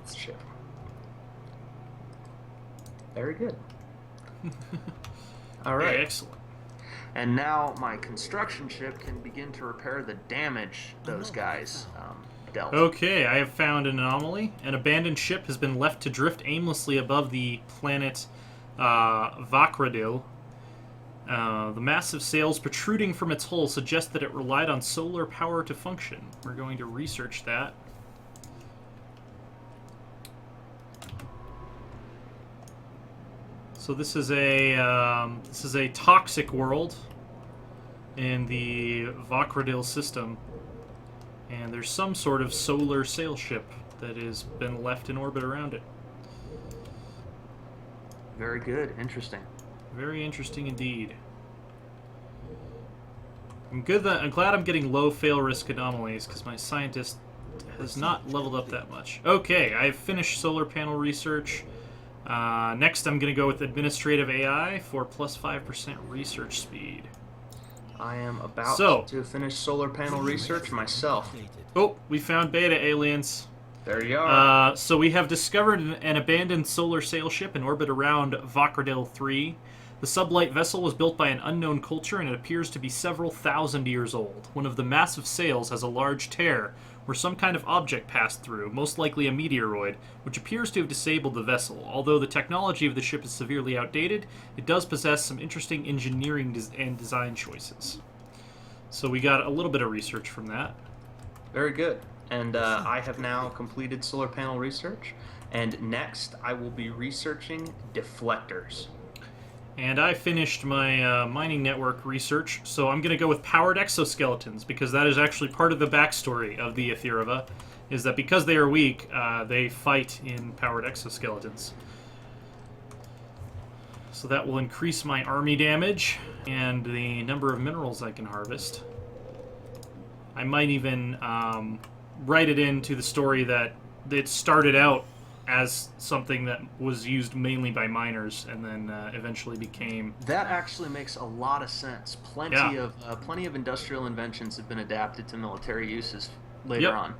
advanced ship. Very good. All right. Excellent. And now my construction ship can begin to repair the damage those guys dealt. Okay, I have found an anomaly. An abandoned ship has been left to drift aimlessly above the planet Vakradil. The massive sails protruding from its hull suggest that it relied on solar power to function. We're going to research that. So this is a toxic world in the Vakradil system, and there's some sort of solar sail ship that has been left in orbit around it. Very good. Interesting. Very interesting indeed. I'm glad I'm getting low fail risk anomalies because my scientist has not leveled up that much. Okay, I've finished solar panel research. Next, I'm going to go with administrative AI for plus 5% research speed. I am about to finish solar panel research myself. Oh, we found beta aliens. There you are. So we have discovered an abandoned solar sail ship in orbit around Vakradil 3. The sublight vessel was built by an unknown culture, and it appears to be several thousand years old. One of the massive sails has a large tear where some kind of object passed through, most likely a meteoroid, which appears to have disabled the vessel. Although the technology of the ship is severely outdated, it does possess some interesting engineering and design choices. So we got a little bit of research from that. Very good. And I have now completed solar panel research, and next I will be researching deflectors. And I finished my mining network research, so I'm going to go with powered exoskeletons, because that is actually part of the backstory of the Aetheriva, is that because they are weak, they fight in powered exoskeletons. So that will increase my army damage and the number of minerals I can harvest. I might even write it into the story that it started out as something that was used mainly by miners, and then eventually became. That actually makes a lot of sense. Plenty of industrial inventions have been adapted to military uses later on.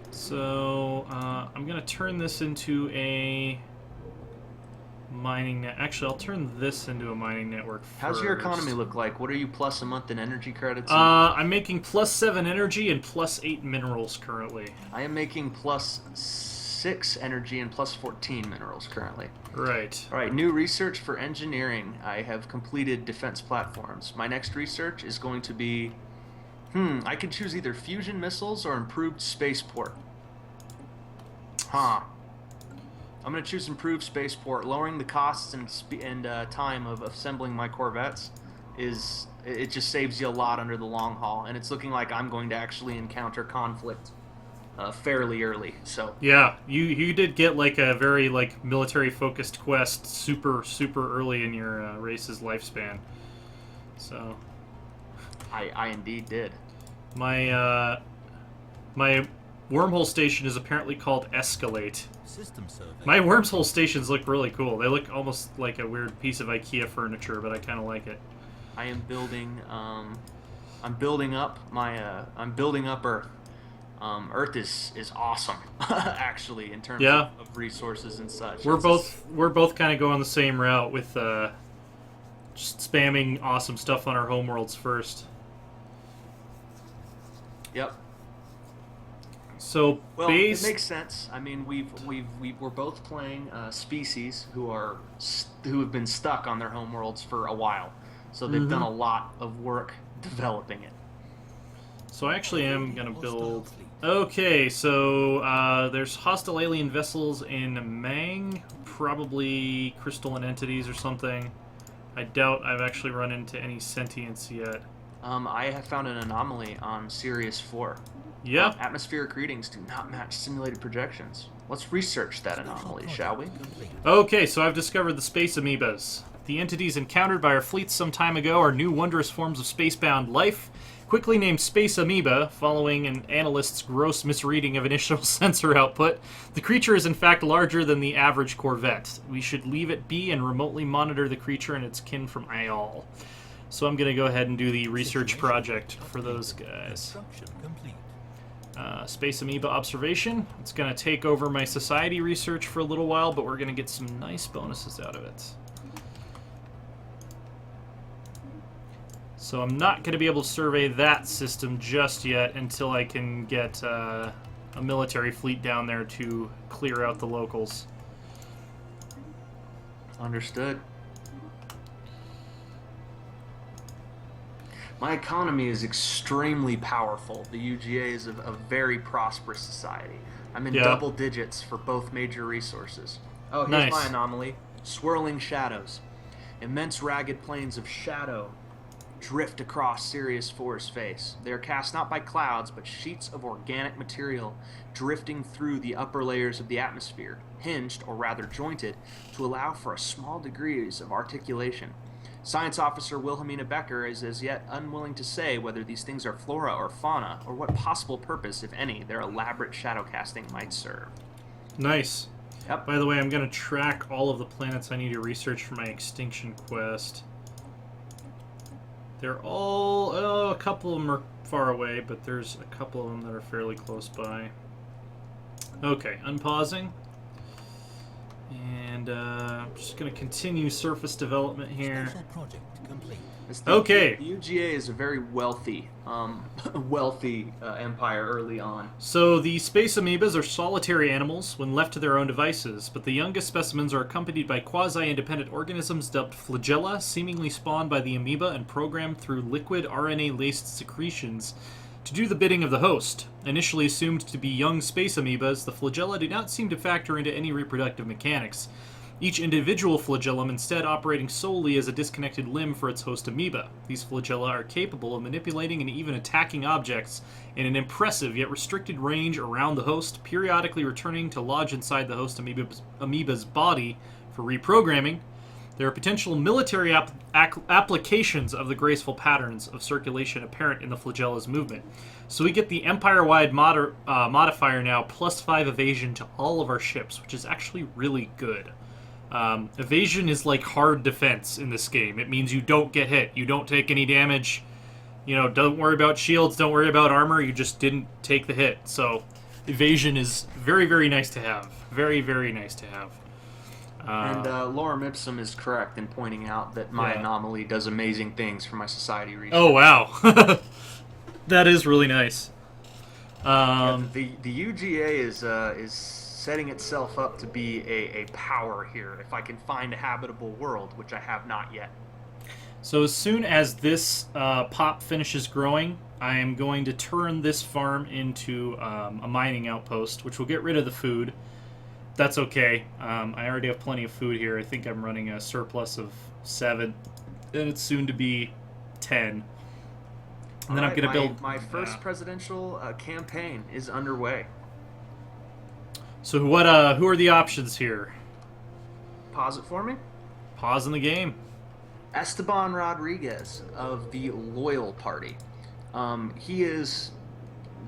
So I'm gonna turn this into a mining net. Actually, I'll turn this into a mining network first. How's your economy look like? What are you plus a month in energy credits? I'm making plus 7 energy and plus 8 minerals currently. I am making plus 6 energy and plus 14 minerals currently. Right. All right, new research for engineering. I have completed defense platforms. My next research is going to be, I can choose either fusion missiles or improved spaceport. I'm going to choose improved spaceport. Lowering the costs and time of assembling my corvettes it just saves you a lot under the long haul, and it's looking like I'm going to actually encounter conflict fairly early. So yeah, you did get like a very military focused quest super early in your race's lifespan. So I indeed did. My wormhole station is apparently called Escalate. My wormhole stations look really cool. They look almost like a weird piece of IKEA furniture, but I kind of like it. I am building. I'm building up Earth. Earth is awesome, actually, in terms of resources and such. We're both kind of going the same route with just spamming awesome stuff on our homeworlds first. Yep. So it makes sense. I mean, we're both playing species who have been stuck on their homeworlds for a while, so they've done a lot of work developing it. So I actually am gonna build. Okay, so there's hostile alien vessels in Mang, probably Crystalline Entities or something. I doubt I've actually run into any sentience yet. I have found an anomaly on Sirius 4. Yeah. Atmospheric readings do not match simulated projections. Let's research that anomaly, shall we? Okay, so I've discovered the space amoebas. The entities encountered by our fleets some time ago are new wondrous forms of spacebound life, quickly named Space Amoeba, following an analyst's gross misreading of initial sensor output. The creature is in fact larger than the average Corvette. We should leave it be and remotely monitor the creature and its kin from Ial. So I'm going to go ahead and do the research project for those guys. Space Amoeba observation. It's going to take over my society research for a little while, but we're going to get some nice bonuses out of it. So I'm not going to be able to survey that system just yet until I can get a military fleet down there to clear out the locals. Understood. My economy is extremely powerful. The UGA is a very prosperous society. I'm in double digits for both major resources. Oh, here's my anomaly. Swirling shadows. Immense ragged planes of shadow drift across Sirius IV's face. They are cast not by clouds, but sheets of organic material drifting through the upper layers of the atmosphere, hinged, or rather jointed, to allow for a small degrees of articulation. Science Officer Wilhelmina Becker is as yet unwilling to say whether these things are flora or fauna, or what possible purpose, if any, their elaborate shadow casting might serve. Nice. Yep. By the way, I'm going to track all of the planets I need to research for my extinction quest. They're all... a couple of them are far away, but there's a couple of them that are fairly close by. Okay, unpausing. And I'm just going to continue surface development here. Okay. The UGA is a very wealthy, empire early on. So the space amoebas are solitary animals when left to their own devices, but the youngest specimens are accompanied by quasi-independent organisms dubbed Flagella, seemingly spawned by the amoeba and programmed through liquid RNA-laced secretions to do the bidding of the host. Initially assumed to be young space amoebas, the flagella do not seem to factor into any reproductive mechanics, each individual flagellum instead operating solely as a disconnected limb for its host amoeba. These flagella are capable of manipulating and even attacking objects in an impressive yet restricted range around the host, periodically returning to lodge inside the host amoeba's body for reprogramming. There are potential military applications of the graceful patterns of circulation apparent in the flagella's movement. So we get the Empire-wide modifier now, +5 evasion to all of our ships, which is actually really good. Evasion is like hard defense in this game. It means you don't get hit, you don't take any damage, you know, don't worry about shields, don't worry about armor, you just didn't take the hit. So evasion is very, very nice to have. Very, very nice to have. And Lorem Ipsum is correct in pointing out that my anomaly does amazing things for my society research. Oh, wow. That is really nice. The UGA is setting itself up to be a power here, if I can find a habitable world, which I have not yet. So as soon as this pop finishes growing, I am going to turn this farm into a mining outpost, which will get rid of the food. That's okay. I already have plenty of food here. I think I'm running a surplus of 7, and it's soon to be 10. And then I'm going to build... My first presidential campaign is underway. So who are the options here? Pause it for me. Pause in the game. Esteban Rodriguez of the Loyal Party. He is,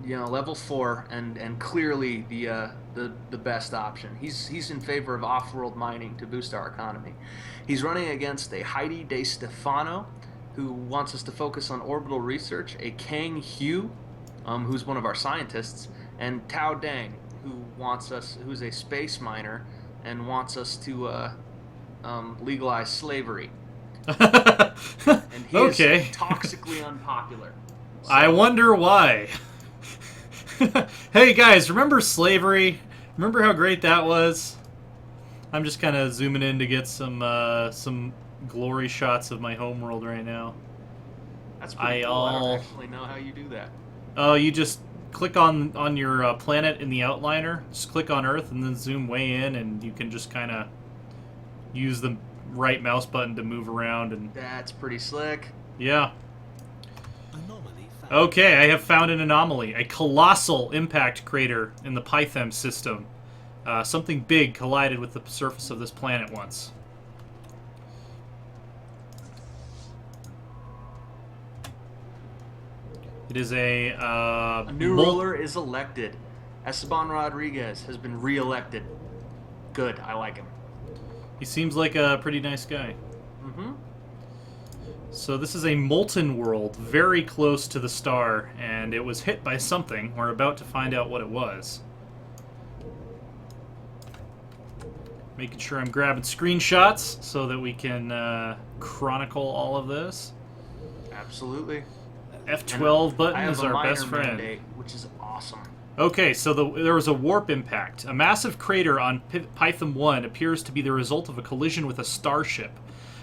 level 4 and clearly the best option. He's in favor of off-world mining to boost our economy. He's running against a Heidi De Stefano, who wants us to focus on orbital research, a Kang Hu, who's one of our scientists, and Tao Dang, who's a space miner and wants us to legalize slavery. And he is toxically unpopular. So, I wonder why. Hey guys, remember slavery? Remember how great that was? I'm just kind of zooming in to get some glory shots of my homeworld right now. That's pretty cool. I don't actually know how you do that. Oh, you just click on your planet in the outliner, just click on Earth, and then zoom way in, and you can just kind of use the right mouse button to move around. And that's pretty slick. Yeah. Okay, I have found an anomaly. A colossal impact crater in the Pythem system. Something big collided with the surface of this planet once. It is a new ruler is elected. Esteban Rodriguez has been re-elected. Good, I like him. He seems like a pretty nice guy. Mm-hmm. So this is a molten world, very close to the star, and it was hit by something. We're about to find out what it was. Making sure I'm grabbing screenshots so that we can chronicle all of this. Absolutely. F12 button I have is a our minor best friend. mandate, which is awesome. Okay, so there was a warp impact. A massive crater on Python 1 appears to be the result of a collision with a starship.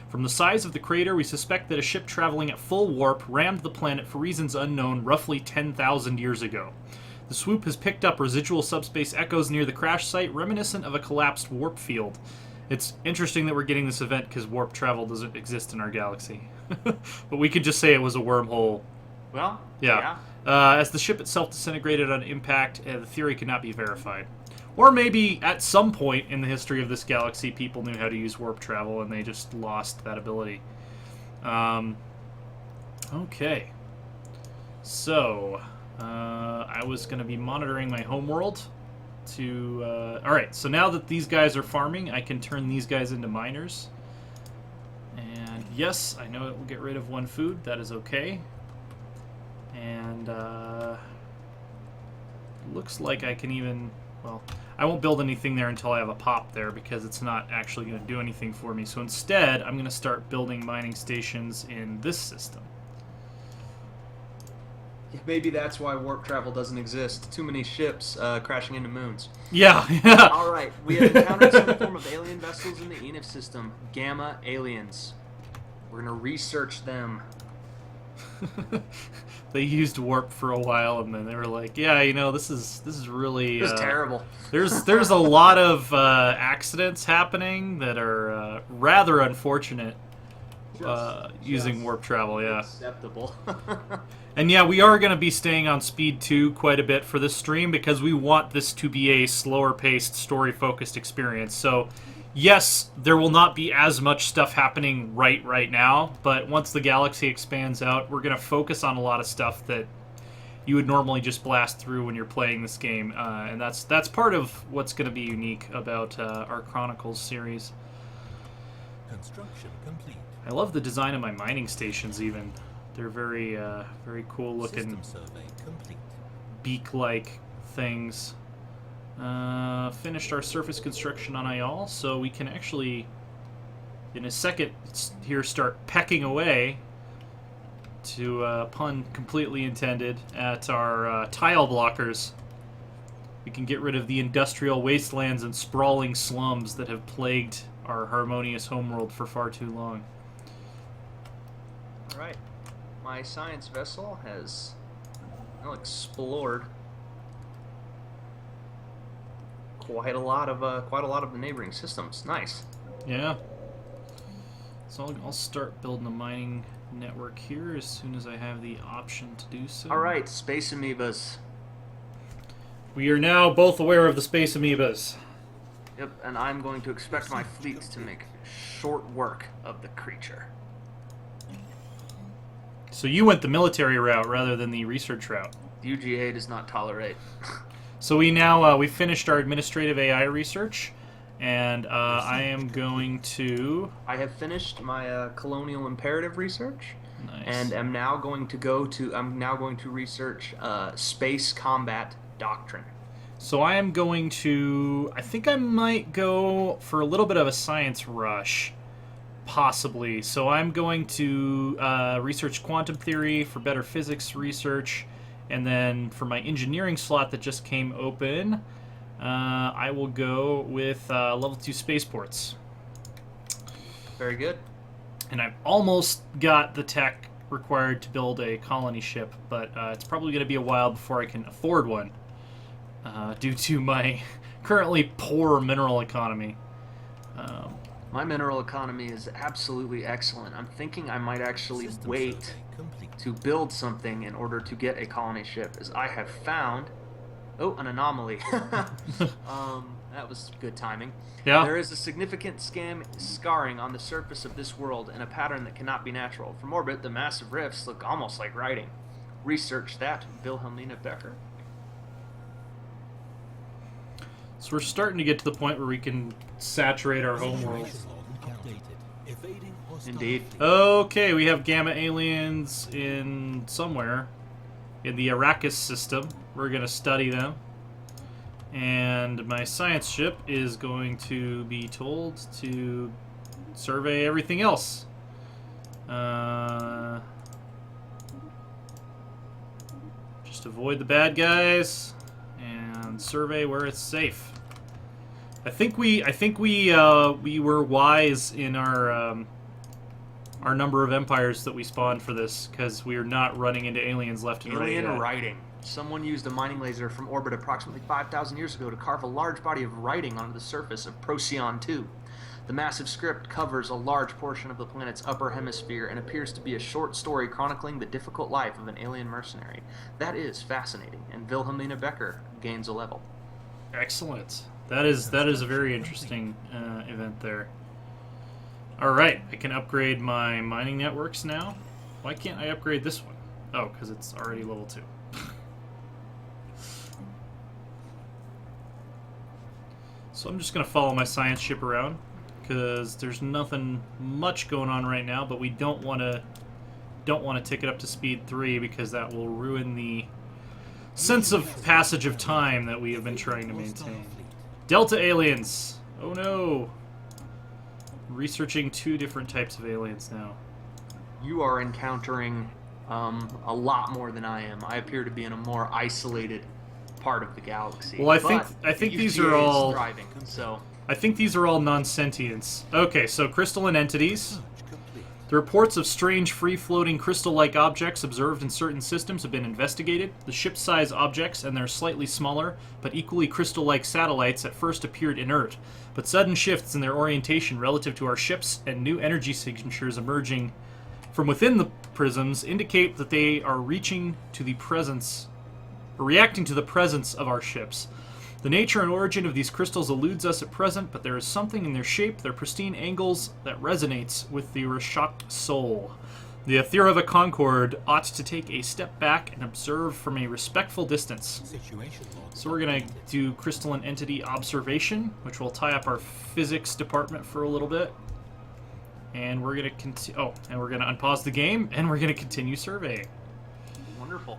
From the size of the crater, we suspect that a ship traveling at full warp rammed the planet for reasons unknown roughly 10,000 years ago. The swoop has picked up residual subspace echoes near the crash site, reminiscent of a collapsed warp field. It's interesting that we're getting this event because warp travel doesn't exist in our galaxy. But we could just say it was a wormhole. Well, yeah. As the ship itself disintegrated on impact, the theory cannot be verified. Or maybe at some point in the history of this galaxy, people knew how to use warp travel and they just lost that ability. Okay. So, I was going to be monitoring my homeworld to... Alright, so now that these guys are farming, I can turn these guys into miners. And yes, I know it will get rid of one food. That is okay. And looks like I can even... Well, I won't build anything there until I have a pop there because it's not actually going to do anything for me. So instead, I'm going to start building mining stations in this system. Maybe that's why warp travel doesn't exist. Too many ships crashing into moons. Yeah. All right, we have encountered some form of alien vessels in the Enif system. Gamma aliens. We're going to research them. They used warp for a while, and then they were like, "Yeah, you know, this is really This is terrible." There's a lot of accidents happening that are rather unfortunate using warp travel. Yeah, acceptable. And yeah, we are going to be staying on speed 2 quite a bit for this stream because we want this to be a slower-paced, story-focused experience. So, yes, there will not be as much stuff happening right now, but once the galaxy expands out, we're going to focus on a lot of stuff that you would normally just blast through when you're playing this game, and that's part of what's going to be unique about our Chronicles series. Construction complete. I love the design of my mining stations, even. They're very, very cool-looking beak-like things. Finished our surface construction on Ayal, so we can actually, in a second here, start pecking away, to pun completely intended, at our tile blockers. We can get rid of the industrial wastelands and sprawling slums that have plagued our harmonious homeworld for far too long. Alright. My science vessel has well explored quite a lot of the neighboring systems. Nice. Yeah. So I'll start building a mining network here as soon as I have the option to do so. All right, space amoebas. We are now both aware of the space amoebas. Yep, and I'm going to expect my fleet to make short work of the creature. So you went the military route rather than the research route. The UGA does not tolerate. So we now we finished our administrative AI research, and I am going to. I have finished my colonial imperative research, Nice. and am now going to go to. I'm now going to research space combat doctrine. So I am going to. I think I might go for a little bit of a science rush. Possibly. So I'm going to research quantum theory for better physics research, and then for my engineering slot that just came open, I will go with level 2 spaceports. Very good. And I've almost got the tech required to build a colony ship, but it's probably going to be a while before I can afford one, due to my currently poor mineral economy. My mineral economy is absolutely excellent. I'm thinking I might actually wait to build something in order to get a colony ship, as I have found... Oh, an anomaly. That was good timing. Yeah. There is a significant scarring on the surface of this world in a pattern that cannot be natural. From orbit, the massive rifts look almost like writing. Research that, Wilhelmina Becker. So we're starting to get to the point where we can saturate our homeworld. Evading Indeed. Okay, we have gamma aliens in somewhere in the Arrakis system. We're going to study them. And my science ship is going to be told to survey everything else. Just avoid the bad guys and survey where it's safe. I think we were wise in our number of empires that we spawned for this, because we are not running into aliens left and right. Alien writing. Someone used a mining laser from orbit approximately 5,000 years ago to carve a large body of writing onto the surface of Procyon 2. The massive script covers a large portion of the planet's upper hemisphere and appears to be a short story chronicling the difficult life of an alien mercenary. That is fascinating, and Wilhelmina Becker gains a level. Excellent. That is a very interesting event there. All right, I can upgrade my mining networks now. Why can't I upgrade this one? Oh, because it's already level 2. So I'm just going to follow my science ship around, because there's nothing much going on right now, but we don't want to tick it up to speed 3, because that will ruin the sense of passage of time that we have been trying to maintain. Delta aliens! Oh no! Researching 2 different types of aliens now. You are encountering a lot more than I am. I appear to be in a more isolated part of the galaxy. Well, I think these are all thriving, so I think these are all non-sentients. Okay, so crystalline entities. The reports of strange free-floating crystal-like objects observed in certain systems have been investigated. The ship-size objects and their slightly smaller but equally crystal-like satellites at first appeared inert, but sudden shifts in their orientation relative to our ships and new energy signatures emerging from within the prisms indicate that they are reaching to the presence, or reacting to the presence of our ships. The nature and origin of these crystals eludes us at present, but there is something in their shape, their pristine angles, that resonates with the Rashok soul. The Aethera Concord ought to take a step back and observe from a respectful distance. So we're going to do crystalline entity observation, which will tie up our physics department for a little bit. And we're going to and we're going to unpause the game, and we're going to continue surveying. wonderful.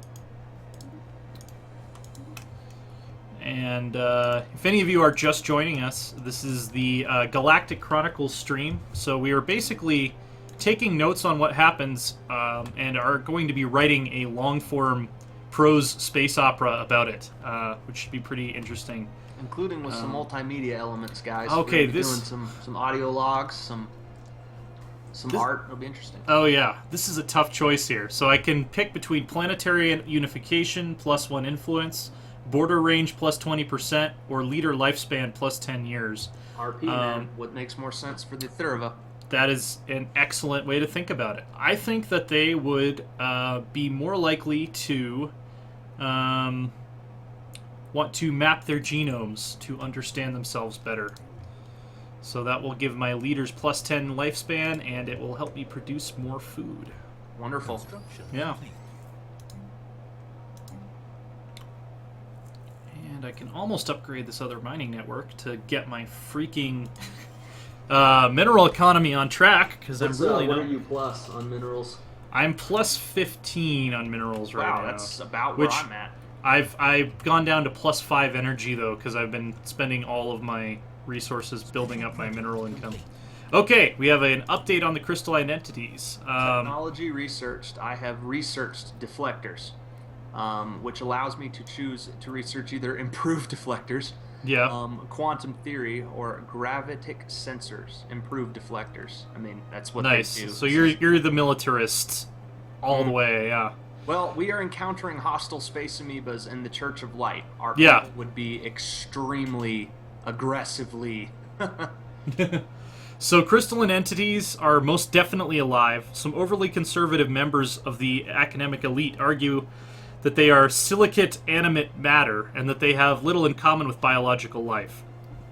And if any of you are just joining us, this is the Galactic Chronicles stream. So we are basically taking notes on what happens and are going to be writing a long-form prose space opera about it, which should be pretty interesting. Including with some multimedia elements, guys. Okay, We're doing some audio logs, some art. It'll be interesting. Oh yeah, this is a tough choice here. So I can pick between planetary unification +1 influence, border range +20%, or leader lifespan +10 years. RP, man. What makes more sense for the Thurva? That is an excellent way to think about it. I think that they would be more likely to want to map their genomes to understand themselves better. So that will give my leaders +10 lifespan, and it will help me produce more food. Wonderful. Yeah. And I can almost upgrade this other mining network to get my freaking mineral economy on track, because I'm really what are you plus on minerals? I'm +15 on minerals right now. Wow, that's about where I'm at. I've gone down to +5 energy though, because I've been spending all of my resources building up my mineral income. Okay, we have an update on the crystalline entities. Technology researched. I have researched deflectors, which allows me to choose to research either improved deflectors, quantum theory, or gravitic sensors. Improved deflectors. I mean, that's what they do. So you're the militarist all the way, yeah. Well, we are encountering hostile space amoebas in the Church of Light. Our people would be extremely aggressively. So crystalline entities are most definitely alive. Some overly conservative members of the academic elite argue that they are silicate animate matter and that they have little in common with biological life.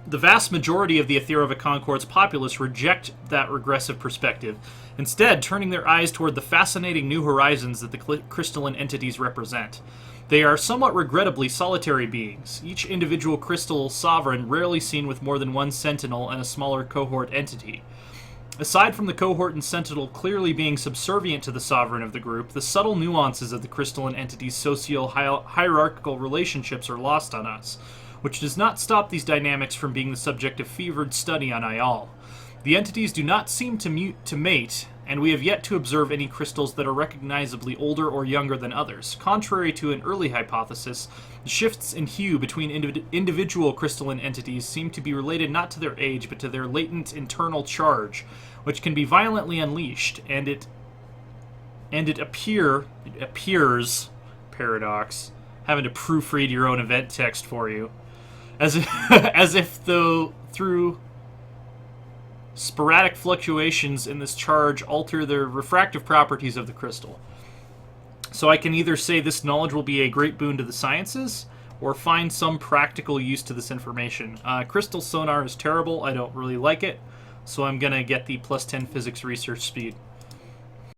The vast majority of the Aethera Concord's populace reject that regressive perspective, instead turning their eyes toward the fascinating new horizons that the crystalline entities represent. They are somewhat regrettably solitary beings, each individual crystal sovereign rarely seen with more than one sentinel and a smaller cohort entity. Aside from the cohort and sentinel clearly being subservient to the sovereign of the group, the subtle nuances of the crystalline entities' socio-hierarchical relationships are lost on us, which does not stop these dynamics from being the subject of fevered study on Ayal. The entities do not seem to mate, and we have yet to observe any crystals that are recognizably older or younger than others. Contrary to an early hypothesis, the shifts in hue between individual crystalline entities seem to be related not to their age, but to their latent internal charge, which can be violently unleashed, and it appears, paradox, having to proofread your own event text for you, as if though through sporadic fluctuations in this charge alter the refractive properties of the crystal. So I can either say this knowledge will be a great boon to the sciences, or find some practical use to this information. Crystal sonar is terrible. I don't really like it, so I'm going to get the +10 physics research speed.